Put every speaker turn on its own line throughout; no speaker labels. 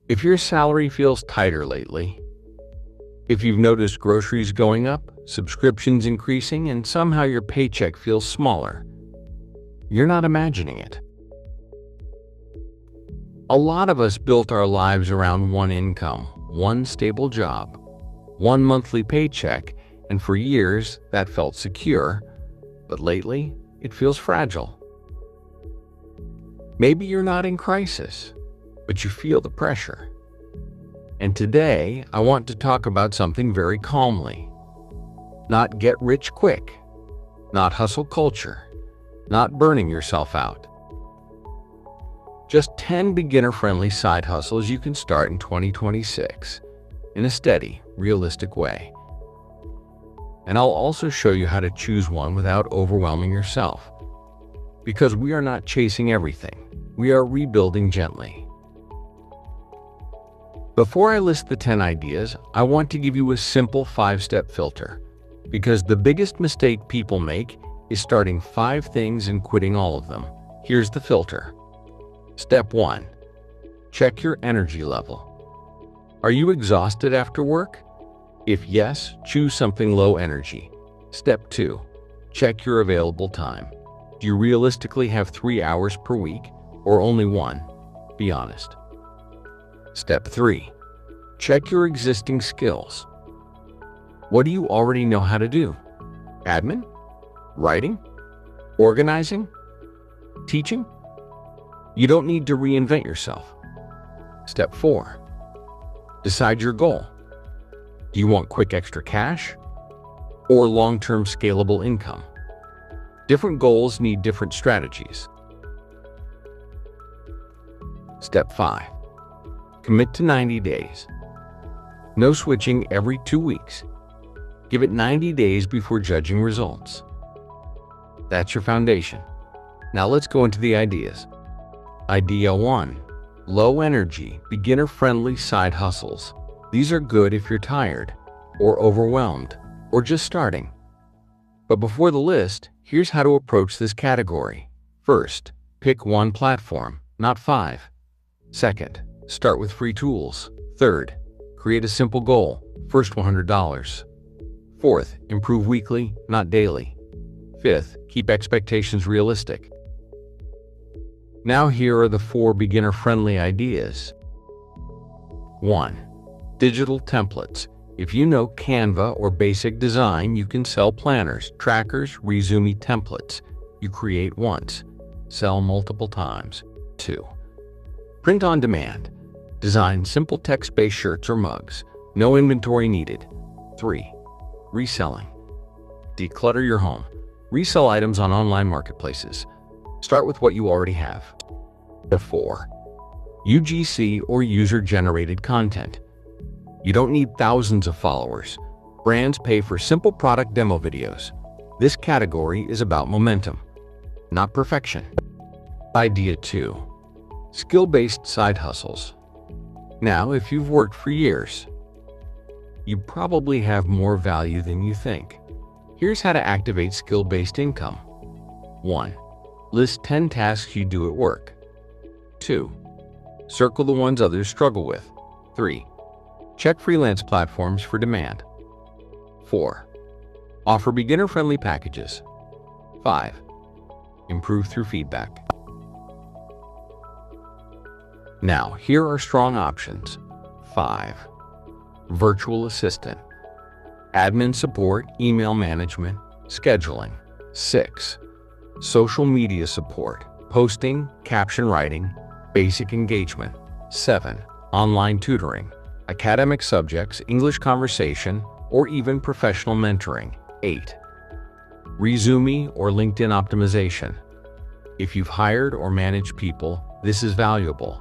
If your salary feels tighter lately, if you've noticed groceries going up, subscriptions increasing, and somehow your paycheck feels smaller, you're not imagining it. A lot of us built our lives around one income, one stable job, one monthly paycheck, and for years that felt secure, but lately it feels fragile. Maybe you're not in crisis, but you feel the pressure. And today, I want to talk about something very calmly. Not get rich quick, not hustle culture, not burning yourself out. Just 10 beginner-friendly side hustles you can start in 2026 in a steady, realistic way. And I'll also show you how to choose one without overwhelming yourself. Because we are not chasing everything, we are rebuilding gently. Before I list the 10 ideas, I want to give you a simple 5-step filter. Because the biggest mistake people make is starting 5 things and quitting all of them. Here's the filter. Step 1. Check your energy level. Are you exhausted after work? If yes, choose something low energy. Step 2. Check your available time. Do you realistically have 3 hours per week or only 1? Be honest. Step 3. Check your existing skills. What do you already know how to do? Admin? Writing? Organizing? Teaching? You don't need to reinvent yourself. Step 4. Decide your goal. Do you want quick extra cash or long-term scalable income? Different goals need different strategies. Step 5. Commit to 90 days. No switching every 2 weeks. Give it 90 days before judging results. That's your foundation. Now let's go into the ideas. Idea 1. Low energy, beginner-friendly side hustles. These are good if you're tired, or overwhelmed, or just starting. But before the list, here's how to approach this category. First, pick one platform, not 5. Second, start with free tools. Third, create a simple goal, first $100. Fourth, improve weekly, not daily. Fifth, keep expectations realistic. Now here are the 4 beginner-friendly ideas. 1. Digital templates. If you know Canva or basic design, you can sell planners, trackers, resume templates. You create once, sell multiple times. 2. Print on demand. Design simple text-based shirts or mugs. No inventory needed. 3. Reselling. Declutter your home. Resell items on online marketplaces. Start with what you already have. 4. UGC or user-generated content. You don't need thousands of followers. Brands pay for simple product demo videos. This category is about momentum, not perfection. Idea 2. Skill-based side hustles. Now, if you've worked for years, you probably have more value than you think. Here's how to activate skill-based income. 1. List 10 tasks you do at work. 2. Circle the ones others struggle with. 3. Check freelance platforms for demand. 4. Offer beginner-friendly packages. 5. Improve through feedback. Now, here are strong options. 5. Virtual assistant. Admin support, email management, scheduling. 6. Social media support, posting, caption writing, basic engagement. 7. Online tutoring, academic subjects, English conversation, or even professional mentoring. 8. Resume or LinkedIn optimization. If you've hired or managed people, this is valuable.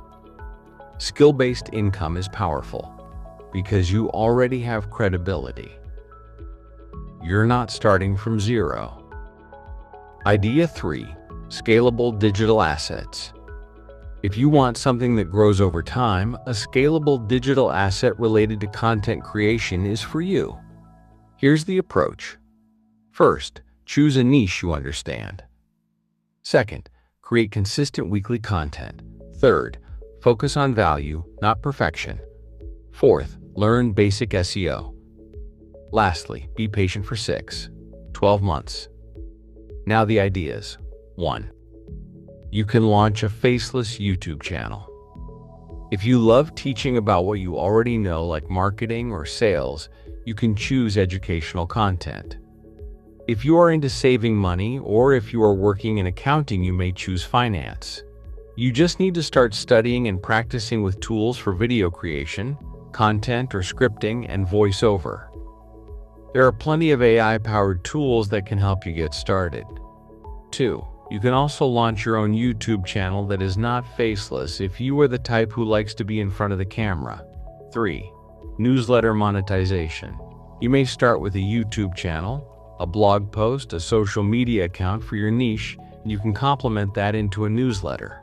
Skill-based income is powerful because you already have credibility. You're not starting from zero. Idea 3. Scalable digital assets. If you want something that grows over time, a scalable digital asset related to content creation is for you. Here's the approach. First, choose a niche you understand. Second, create consistent weekly content. Third, Focus on value, not perfection. Fourth, learn basic SEO. Lastly, be patient for 6-12 months. Now the ideas. 1. You can launch a faceless YouTube channel. If you love teaching about what you already know, like marketing or sales, you can choose educational content. If you are into saving money, or if you are working in accounting, you may choose finance. You just need to start studying and practicing with tools for video creation, content or scripting, and voiceover. There are plenty of AI-powered tools that can help you get started. 2. You can also launch your own YouTube channel that is not faceless if you are the type who likes to be in front of the camera. 3. Newsletter monetization. You may start with a YouTube channel, a blog post, a social media account for your niche, and you can complement that into a newsletter.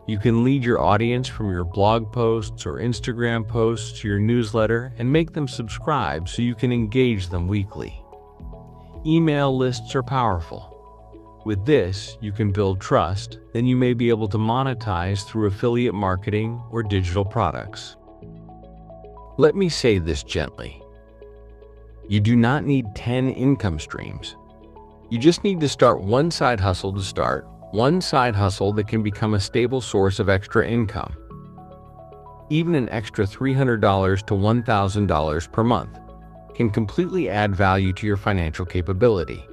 You can lead your audience from your blog posts or Instagram posts to your newsletter and make them subscribe so you can engage them weekly. Email lists are powerful. With this, you can build trust, then you may be able to monetize through affiliate marketing or digital products. Let me say this gently. You do not need 10 income streams. You just need to start one side hustle to start, one side hustle that can become a stable source of extra income. Even an extra $300 to $1,000 per month can completely add value to your financial capability.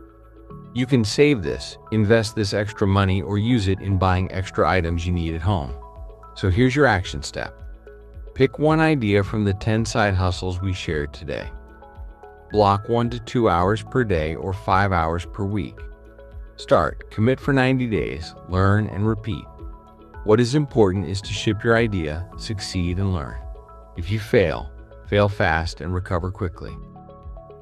You can save this, invest this extra money, or use it in buying extra items you need at home. So here's your action step. Pick one idea from the 10 side hustles we shared today. Block 1 to 2 hours per day or 5 hours per week. Start, commit for 90 days, learn, and repeat. What is important is to ship your idea, succeed, and learn. If you fail, fail fast and recover quickly.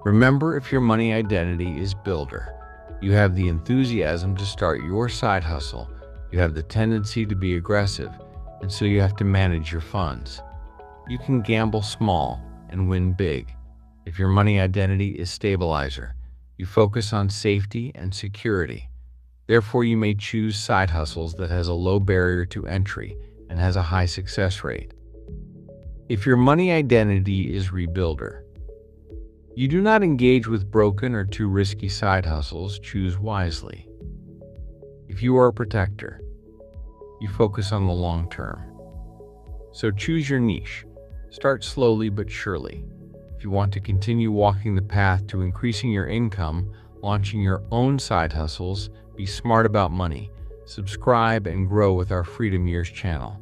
Remember, if your money identity is builder, you have the enthusiasm to start your side hustle, you have the tendency to be aggressive, and so you have to manage your funds. You can gamble small and win big. If your money identity is stabilizer, you focus on safety and security. Therefore, you may choose side hustles that has a low barrier to entry and has a high success rate. If your money identity is rebuilder, you do not engage with broken or too risky side hustles. Choose wisely. If you are a protector, you focus on the long term. So choose your niche. Start slowly but surely. If you want to continue walking the path to increasing your income, launching your own side hustles, be smart about money, subscribe and grow with our Freedom Years channel.